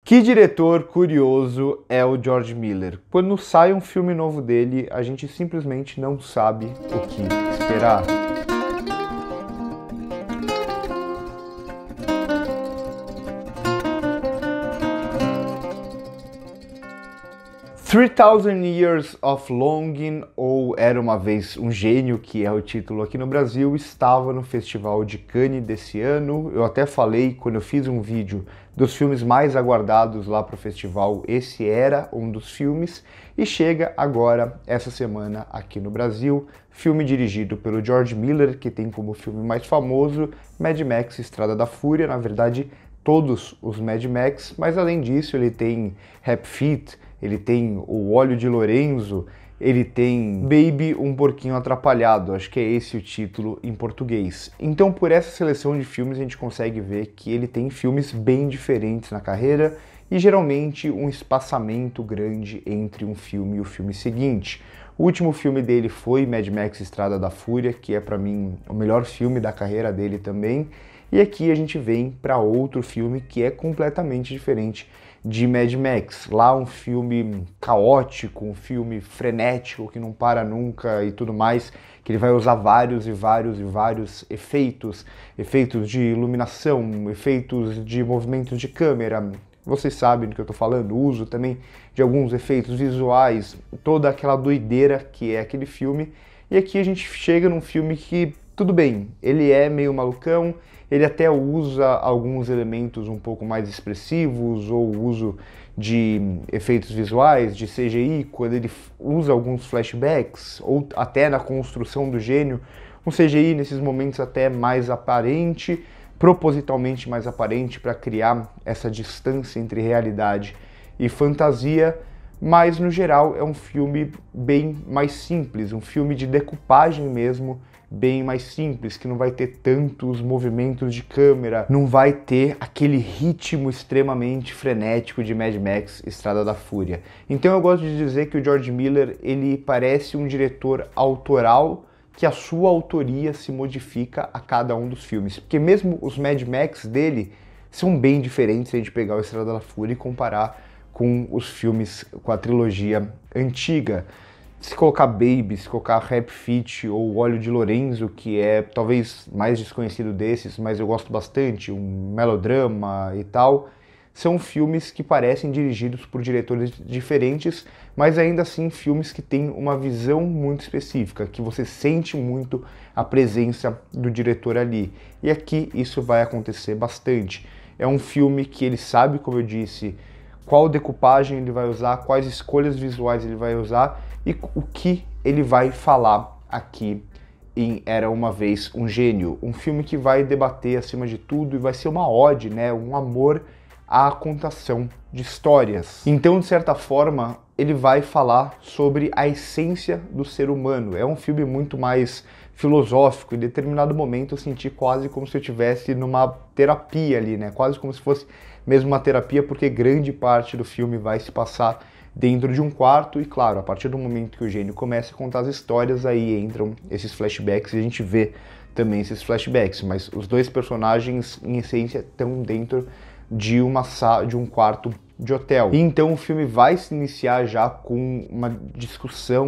Que diretor curioso é o George Miller. Quando sai um filme novo dele, a gente simplesmente não sabe o que esperar. "3000 Years of Longing", ou Era Uma Vez um Gênio, que é o título aqui no Brasil, estava no Festival de Cannes desse ano. Eu até falei, quando eu fiz um vídeo dos filmes mais aguardados lá para o festival, esse era um dos filmes, e chega agora, essa semana, aqui no Brasil, filme dirigido pelo George Miller, que tem como filme mais famoso Mad Max Estrada da Fúria, na verdade, todos os Mad Max, mas além disso ele tem Happy Feet, ele tem O Óleo de Lorenzo, ele tem Baby, um Porquinho Atrapalhado, acho que é esse o título em português. Então, por essa seleção de filmes, a gente consegue ver que ele tem filmes bem diferentes na carreira e geralmente um espaçamento grande entre um filme e o filme seguinte. O último filme dele foi Mad Max Estrada da Fúria, que é para mim o melhor filme da carreira dele também. E aqui a gente vem para outro filme que é completamente diferente de Mad Max. Lá um filme caótico, um filme frenético que não para nunca e tudo mais, que ele vai usar vários efeitos de iluminação, efeitos de movimentos de câmera. Vocês sabem do que eu tô falando, uso também de alguns efeitos visuais, toda aquela doideira que é aquele filme. E aqui a gente chega num filme que, tudo bem, ele é meio malucão, ele até usa alguns elementos um pouco mais expressivos, ou uso de efeitos visuais, de CGI, quando ele usa alguns flashbacks, ou até na construção do gênio, um CGI nesses momentos até mais aparente, propositalmente mais aparente para criar essa distância entre realidade e fantasia, mas no geral é um filme bem mais simples, um filme de decupagem mesmo, bem mais simples, que não vai ter tantos movimentos de câmera, não vai ter aquele ritmo extremamente frenético de Mad Max Estrada da Fúria. Então eu gosto de dizer que o George Miller, ele parece um diretor autoral, que a sua autoria se modifica a cada um dos filmes, porque mesmo os Mad Max dele são bem diferentes se a gente pegar o Estrada da Fúria e comparar com os filmes, com a trilogia antiga. Se colocar Baby, se colocar Happy Feet ou O Óleo de Lorenzo, que é talvez mais desconhecido desses, mas eu gosto bastante, um melodrama e tal, são filmes que parecem dirigidos por diretores diferentes, mas ainda assim filmes que têm uma visão muito específica, que você sente muito a presença do diretor ali. E aqui isso vai acontecer bastante. É um filme que ele sabe, como eu disse, qual decupagem ele vai usar, quais escolhas visuais ele vai usar e o que ele vai falar aqui em Era Uma Vez um Gênio. Um filme que vai debater acima de tudo e vai ser uma ode, né, um amor à contação de histórias. Então, de certa forma, ele vai falar sobre a essência do ser humano. É um filme muito mais filosófico. Em determinado momento eu senti quase como se eu estivesse numa terapia ali, né? Quase como se fosse mesmo uma terapia, porque grande parte do filme vai se passar dentro de um quarto e, claro, a partir do momento que o gênio começa a contar as histórias, aí entram esses flashbacks e a gente vê também esses flashbacks, mas os dois personagens, em essência, estão dentro de um quarto de hotel. E então o filme vai se iniciar já com uma discussão,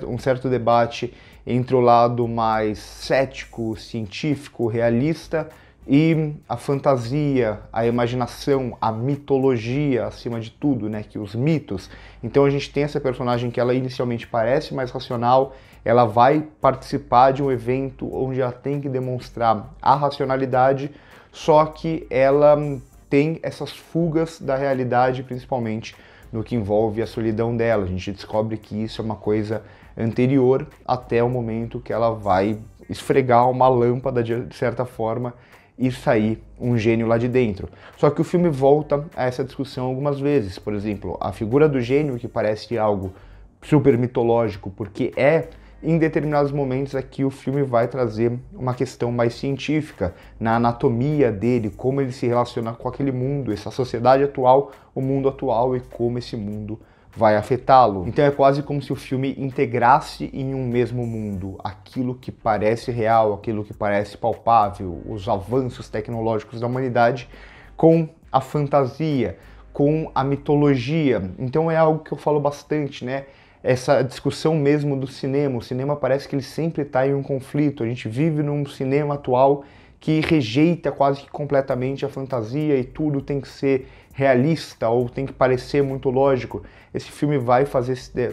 um certo debate entre o lado mais cético, científico, realista e a fantasia, a imaginação, a mitologia acima de tudo, né, que os mitos. Então a gente tem essa personagem que ela inicialmente parece mais racional, ela vai participar de um evento onde ela tem que demonstrar a racionalidade, só que ela tem essas fugas da realidade, principalmente no que envolve a solidão dela. A gente descobre que isso é uma coisa anterior até o momento que ela vai esfregar uma lâmpada de certa forma e sair um gênio lá de dentro. Só que o filme volta a essa discussão algumas vezes. Por exemplo, a figura do gênio, que parece algo super mitológico, porque em determinados momentos aqui o filme vai trazer uma questão mais científica, na anatomia dele, como ele se relaciona com aquele mundo, essa sociedade atual, o mundo atual e como esse mundo vai afetá-lo. Então é quase como se o filme integrasse em um mesmo mundo aquilo que parece real, aquilo que parece palpável, os avanços tecnológicos da humanidade com a fantasia, com a mitologia. Então é algo que eu falo bastante, né? Essa discussão mesmo do cinema. O cinema parece que ele sempre está em um conflito. A gente vive num cinema atual que rejeita quase que completamente a fantasia e tudo tem que ser realista ou tem que parecer muito lógico. Esse filme vai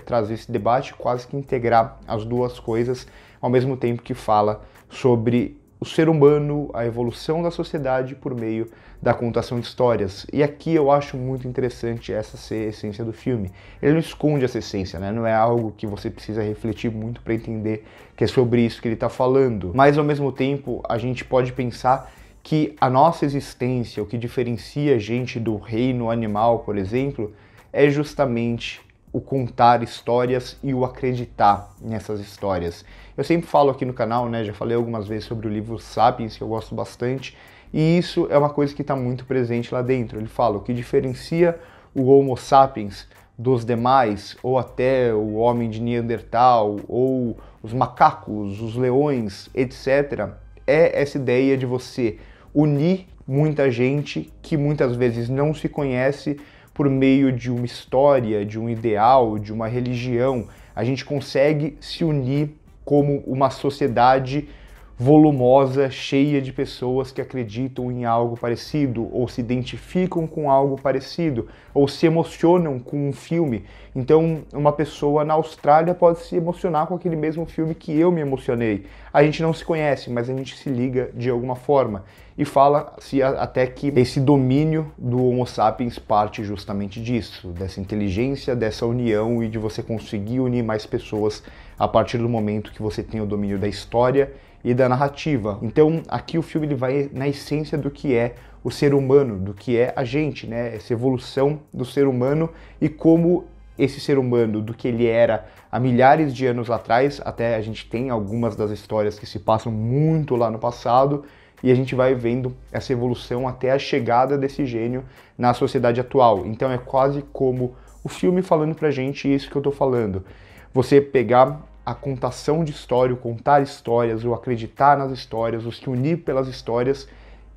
trazer esse debate, quase que integrar as duas coisas, ao mesmo tempo que fala sobre o ser humano, a evolução da sociedade por meio da contação de histórias. E aqui eu acho muito interessante essa ser a essência do filme. Ele não esconde essa essência, né? Não é algo que você precisa refletir muito para entender que é sobre isso que ele está falando. Mas ao mesmo tempo, a gente pode pensar que a nossa existência, o que diferencia a gente do reino animal, por exemplo, é justamente o contar histórias e o acreditar nessas histórias. Eu sempre falo aqui no canal, né, já falei algumas vezes sobre o livro Sapiens, que eu gosto bastante, e isso é uma coisa que está muito presente lá dentro. Ele fala o que diferencia o Homo sapiens dos demais, ou até o homem de Neandertal, ou os macacos, os leões, etc., é essa ideia de você unir muita gente que muitas vezes não se conhece por meio de uma história, de um ideal, de uma religião. A gente consegue se unir como uma sociedade volumosa, cheia de pessoas que acreditam em algo parecido, ou se identificam com algo parecido, ou se emocionam com um filme. Então, uma pessoa na Austrália pode se emocionar com aquele mesmo filme que eu me emocionei. A gente não se conhece, mas a gente se liga de alguma forma. E fala-se até que esse domínio do Homo sapiens parte justamente disso, dessa inteligência, dessa união e de você conseguir unir mais pessoas a partir do momento que você tem o domínio da história e da narrativa. Então, aqui o filme ele vai na essência do que é o ser humano, do que é a gente, né? Essa evolução do ser humano e como esse ser humano, do que ele era há milhares de anos atrás, até a gente tem algumas das histórias que se passam muito lá no passado, e a gente vai vendo essa evolução até a chegada desse gênio na sociedade atual. Então é quase como o filme falando pra gente isso que eu tô falando. Você pegar a contação de história, o contar histórias, o acreditar nas histórias, o se unir pelas histórias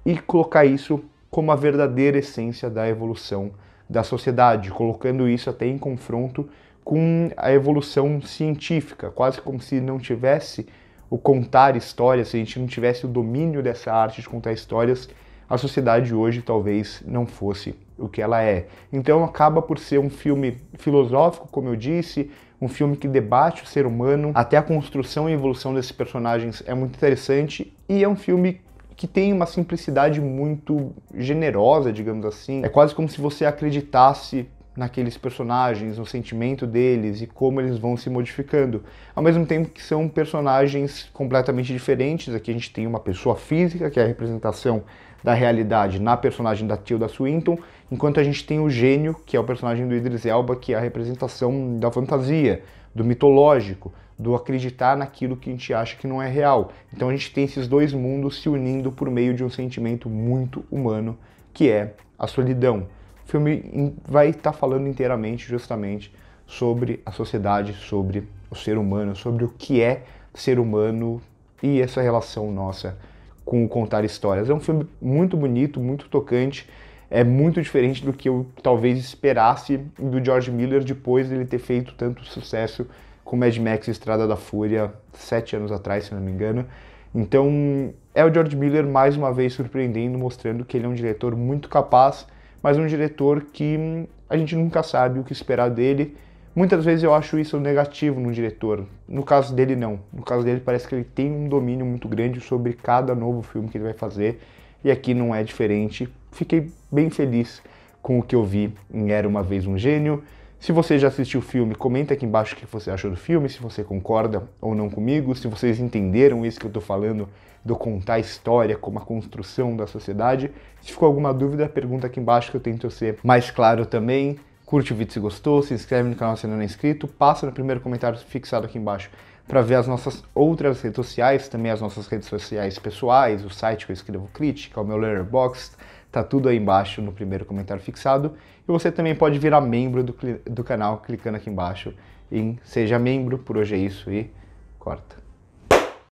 e colocar isso como a verdadeira essência da evolução da sociedade, colocando isso até em confronto com a evolução científica, quase como se não tivesse o contar histórias, se a gente não tivesse o domínio dessa arte de contar histórias, a sociedade hoje talvez não fosse o que ela é. Então acaba por ser um filme filosófico, como eu disse, um filme que debate o ser humano, até a construção e evolução desses personagens é muito interessante, e é um filme que tem uma simplicidade muito generosa, digamos assim. É quase como se você acreditasse naqueles personagens, no sentimento deles e como eles vão se modificando. Ao mesmo tempo que são personagens completamente diferentes. Aqui a gente tem uma pessoa física, que é a representação da realidade na personagem da Tilda Swinton, enquanto a gente tem o gênio, que é o personagem do Idris Elba, que é a representação da fantasia, do mitológico, do acreditar naquilo que a gente acha que não é real. Então a gente tem esses dois mundos se unindo por meio de um sentimento muito humano, que é a solidão. O filme vai estar falando inteiramente, justamente, sobre a sociedade, sobre o ser humano, sobre o que é ser humano e essa relação nossa com o contar histórias. É um filme muito bonito, muito tocante, é muito diferente do que eu talvez esperasse do George Miller depois dele ter feito tanto sucesso com Mad Max Estrada da Fúria 7 anos atrás, se não me engano. Então é o George Miller mais uma vez surpreendendo, mostrando que ele é um diretor muito capaz, mas um diretor que a gente nunca sabe o que esperar dele. Muitas vezes eu acho isso negativo no diretor. No caso dele, não. No caso dele, parece que ele tem um domínio muito grande sobre cada novo filme que ele vai fazer. E aqui não é diferente. Fiquei bem feliz com o que eu vi em Era Uma Vez um Gênio. Se você já assistiu o filme, comenta aqui embaixo o que você achou do filme, se você concorda ou não comigo, se vocês entenderam isso que eu tô falando, do contar a história como a construção da sociedade. Se ficou alguma dúvida, pergunta aqui embaixo que eu tento ser mais claro também. Curte o vídeo se gostou, se inscreve no canal se ainda não é inscrito, passa no primeiro comentário fixado aqui embaixo para ver as nossas outras redes sociais, também as nossas redes sociais pessoais, o site que eu escrevo crítica, o meu Letterboxd, tá tudo aí embaixo no primeiro comentário fixado. E você também pode virar membro do canal clicando aqui embaixo em Seja Membro. Por hoje é isso e corta.